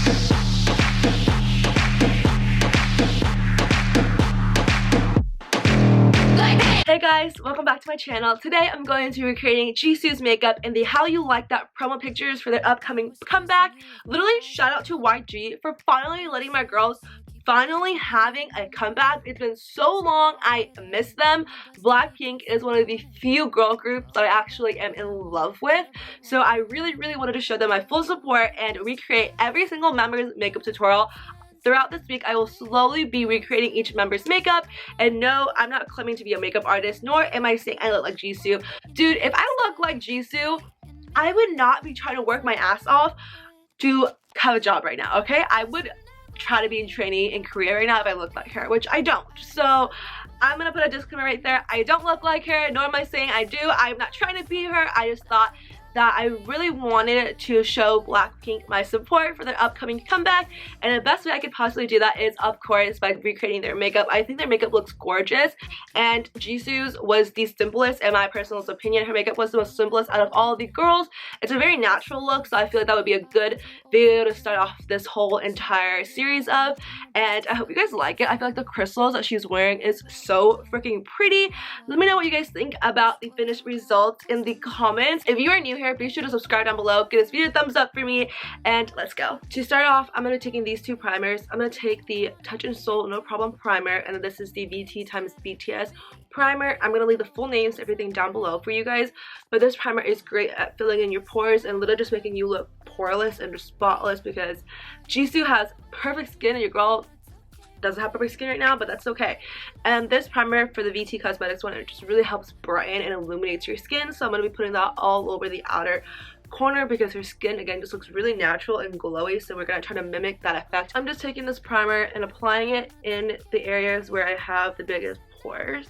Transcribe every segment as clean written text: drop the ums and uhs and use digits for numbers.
Hey guys, welcome back to my channel. Today I'm going to be recreating Jisoo's makeup in the How You Like That promo pictures for their upcoming comeback. Literally shout out to YG for finally letting my girls having a comeback. It's been so long, I miss them. Blackpink is one of the few girl groups that I actually am in love with, so I really wanted to show them my full support and recreate every single member's makeup tutorial. Throughout this week, I will slowly be recreating each member's makeup, and no, I'm not claiming to be a makeup artist, nor am I saying I look like Jisoo. Dude, if I look like Jisoo, I would not be trying to work my ass off to have a job right now, okay? I would try to be in training in Korea right now if I look like her, which I don't. So I'm gonna put a disclaimer right there. I don't look like her, nor am I saying I do. I'm not trying to be her. I just thought that I really wanted to show Blackpink my support for their upcoming comeback, and the best way I could possibly do that is, of course, by recreating their makeup. I think their makeup looks gorgeous, and Jisoo's was the simplest in my personal opinion. Her makeup was the most simplest out of all of the girls. It's a very natural look, so I feel like that would be a good video to start off this whole entire series of, and I hope you guys like it. I feel like the crystals that she's wearing is so freaking pretty. Let me know what you guys think about the finished results in the comments. If you are new here, be sure to subscribe down below, give this video a thumbs up for me, and let's go. To start off, I'm going to be taking these two primers. I'm going to take the Touch and Soul No Problem primer, and then this is the VT times BTS primer. I'm going to leave the full names, everything down below for you guys, but this primer is great at filling in your pores and literally just making you look poreless and spotless, because Jisoo has perfect skin and your girl doesn't have perfect skin right now, but that's okay. And this primer for the VT Cosmetics one, it just really helps brighten and illuminates your skin, so I'm going to be putting that all over the outer corner because her skin again just looks really natural and glowy, so we're going to try to mimic that effect. I'm just taking this primer and applying it in the areas where I have the biggest pores.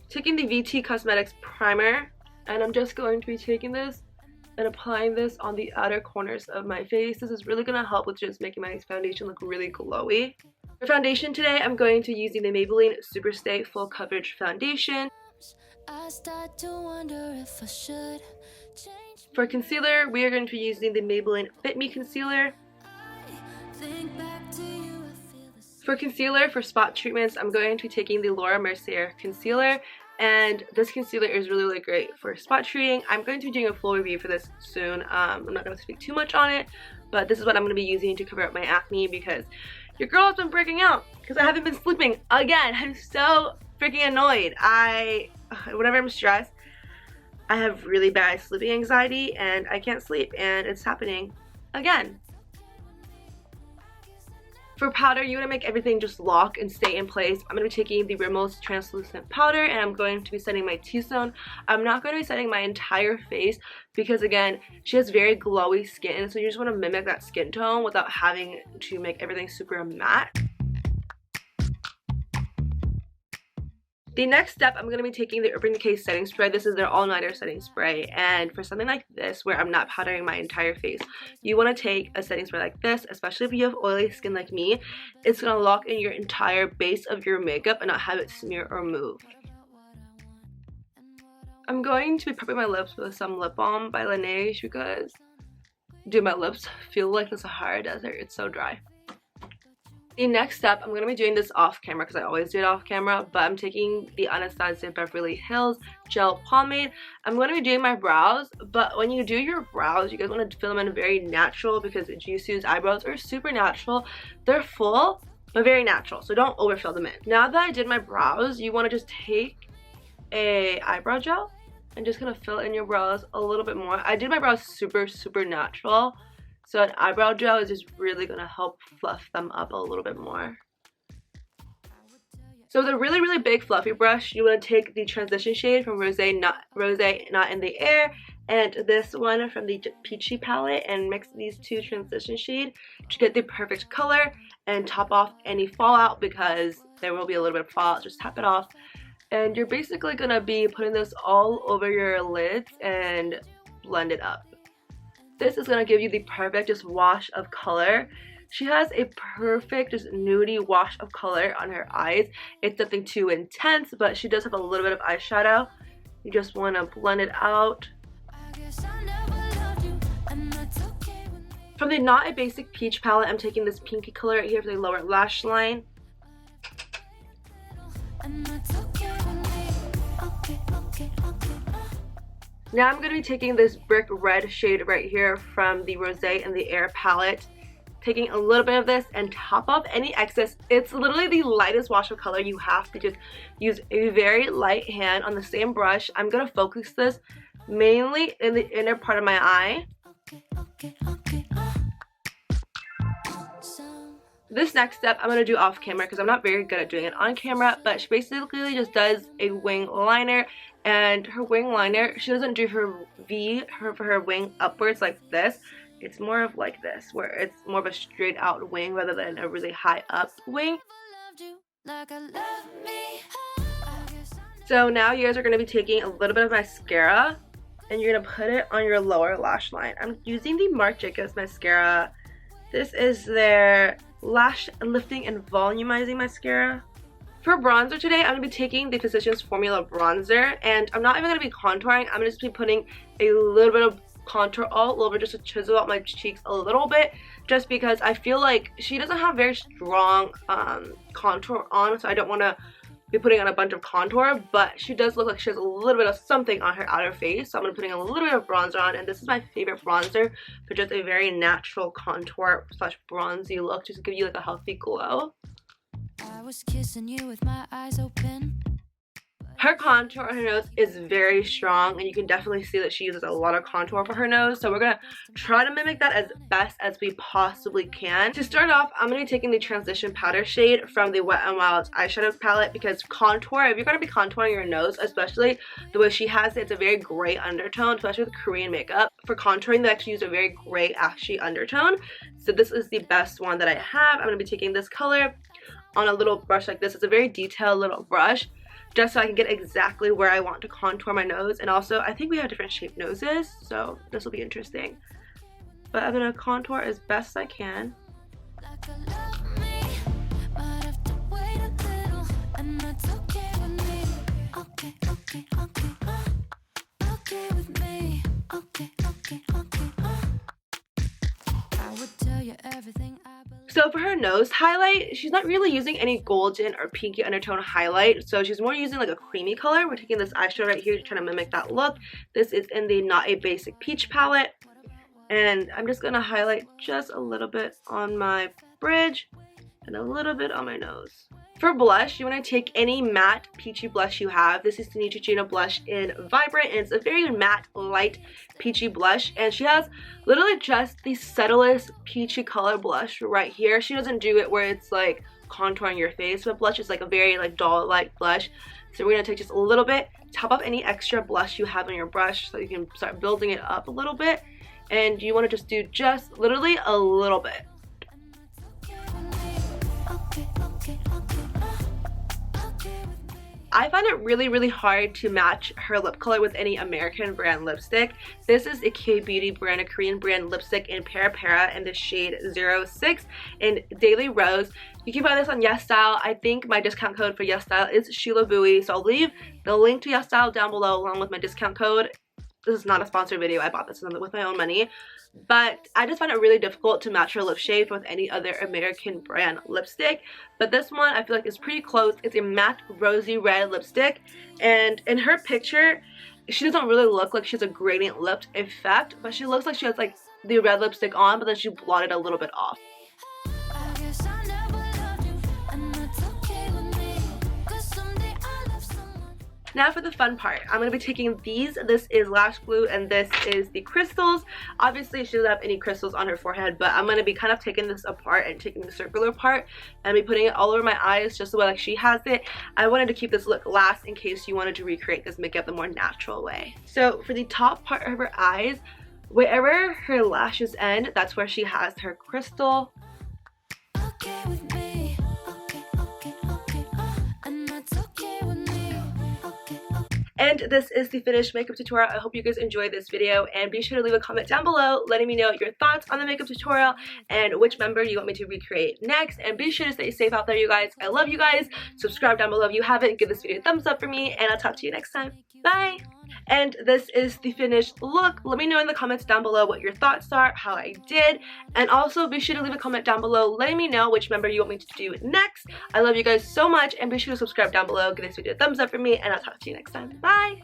Taking the VT Cosmetics primer, and I'm just going to be taking this and applying this on the outer corners of my face. This is really going to help with just making my foundation look really glowy. For foundation today, I'm going to be using the Maybelline Superstay Full Coverage Foundation. For concealer, we are going to be using the Maybelline Fit Me Concealer. For concealer, for spot treatments, I'm going to be taking the Laura Mercier Concealer. And this concealer is really great for spot treating. I'm going to be doing a full review for this soon. I'm not going to speak too much on it, but this is what I'm going to be using to cover up my acne because your girl has been breaking out because I haven't been sleeping again. I'm so freaking annoyed. Whenever I'm stressed, I have really bad sleeping anxiety and I can't sleep, and it's happening again. For powder, you want to make everything just lock and stay in place. I'm going to be taking the Rimmel's translucent powder, and I'm going to be setting my T-zone. I'm not going to be setting my entire face because, again, she has very glowy skin, so you just want to mimic that skin tone without having to make everything super matte. The next step, I'm going to be taking the Urban Decay setting spray. This is their all-nighter setting spray, and for something like this where I'm not powdering my entire face, you want to take a setting spray like this, especially if you have oily skin like me. It's going to lock in your entire base of your makeup and not have it smear or move. I'm going to be prepping my lips with some lip balm by Laneige because, dude, my lips feel like the Sahara Desert. It's so dry. The next step, I'm going to be doing this off camera because I always do it off camera, but I'm taking the ANASTASIA Beverly Hills Gel Pomade. I'm going to be doing my brows, but when you do your brows, you guys want to fill them in very natural because Jisoo's eyebrows are super natural. They're full, but very natural, so don't overfill them in. Now that I did my brows, you want to just take a eyebrow gel and just kind of fill in your brows a little bit more. I did my brows super natural. So an eyebrow gel is just really going to help fluff them up a little bit more. So with a really big fluffy brush, you want to take the transition shade from Rose Not in the Air and this one from the Peachy palette and mix these two transition shades to get the perfect color and top off any fallout, because there will be a little bit of fallout. Just tap it off. And you're basically going to be putting this all over your lids and blend it up. This is going to give you the perfect just wash of color. She has a perfect just nudie wash of color on her eyes. It's nothing too intense, but she does have a little bit of eyeshadow. You just want to blend it out. From the Not a Basic Peach palette, I'm taking this pinky color right here for the lower lash line. Now I'm going to be taking this brick red shade right here from the Rosé in the Air palette. Taking a little bit of this and top off any excess. It's literally the lightest wash of color. You have to just use a very light hand on the same brush. I'm going to focus this mainly in the inner part of my eye. This next step I'm going to do off camera because I'm not very good at doing it on camera, but she basically just does a wing liner, and her wing liner, she doesn't do her V, for her wing upwards like this. It's more of like this, where it's more of a straight out wing rather than a really high up wing. So now you guys are going to be taking a little bit of mascara and you're going to put it on your lower lash line. I'm using the MARC mascara. This is their Lash Lifting and Volumizing Mascara. For bronzer today, I'm going to be taking the Physicians Formula bronzer, and I'm not even going to be contouring. I'm going to just be putting a little bit of contour all over just to chisel out my cheeks a little bit, just because I feel like she doesn't have very strong contour on, so I don't want to be putting on a bunch of contour, but she does look like she has a little bit of something on her outer face, so I'm going to be putting a little bit of bronzer on, and this is my favorite bronzer for just a very natural contour slash bronzy look, just to give you like a healthy glow. I was kissing you with my eyes open. Her contour on her nose is very strong, and you can definitely see that she uses a lot of contour for her nose, so we're going to try to mimic that as best as we possibly can. To start off, I'm going to be taking the Transition Powder shade from the Wet n Wild eyeshadow palette, because contour, if you're going to be contouring your nose, especially the way she has it, it's a very gray undertone, especially with Korean makeup. For contouring, they actually use a very gray ashy undertone, so this is the best one that I have. I'm going to be taking this color on a little brush like this. It's a very detailed little brush, just so I can get exactly where I want to contour my nose. And also, I think we have different shaped noses, so this will be interesting. But I'm going to contour as best I can. So for her nose highlight, she's not really using any golden or pinky undertone highlight, so she's more using like a creamy color. We're taking this eyeshadow right here to try to mimic that look. This is in the Not a Basic Peach palette, and I'm just going to highlight just a little bit on my bridge and a little bit on my nose. For blush, you want to take any matte peachy blush you have. This is the Neutrogena blush in Vibrant, and it's a very matte, light, peachy blush. And she has literally just the subtlest peachy color blush right here. She doesn't do it where it's like contouring your face with blush. It's like a very like doll-like blush. So we're going to take just a little bit, top up any extra blush you have on your brush so you can start building it up a little bit. And you want to just do just literally a little bit. I find it really hard to match her lip color with any American brand lipstick. This is a K-Beauty brand, a Korean brand lipstick in Para in the shade 06 in Daily Rose. You can find this on YesStyle. I think my discount code for YesStyle is ShilaBui, so I'll leave the link to YesStyle down below along with my discount code. This is not a sponsored video. I bought this with my own money. But I just find it really difficult to match her lip shade with any other American brand lipstick. But this one I feel like is pretty close. It's a matte rosy red lipstick. And in her picture, she doesn't really look like she has a gradient lip effect. But she looks like she has like the red lipstick on, but then she blotted a little bit off. Now for the fun part, I'm going to be taking these. This is Lash Glue and this is the crystals. Obviously she doesn't have any crystals on her forehead, but I'm going to be kind of taking this apart and taking the circular part and be putting it all over my eyes just the way like she has it. I wanted to keep this look last in case you wanted to recreate this makeup the more natural way. So for the top part of her eyes, wherever her lashes end, that's where she has her crystal. And this is the finished makeup tutorial. I hope you guys enjoyed this video, and be sure to leave a comment down below letting me know your thoughts on the makeup tutorial and which member you want me to recreate next. And be sure to stay safe out there, you guys. I love you guys. Subscribe down below if you haven't. Give this video a thumbs up for me, and I'll talk to you next time. Bye! And this is the finished look. Let me know in the comments down below what your thoughts are, how I did, and also be sure to leave a comment down below letting me know which member you want me to do next. I love you guys so much, and be sure to subscribe down below, give this video a thumbs up for me, and I'll talk to you next time. Bye!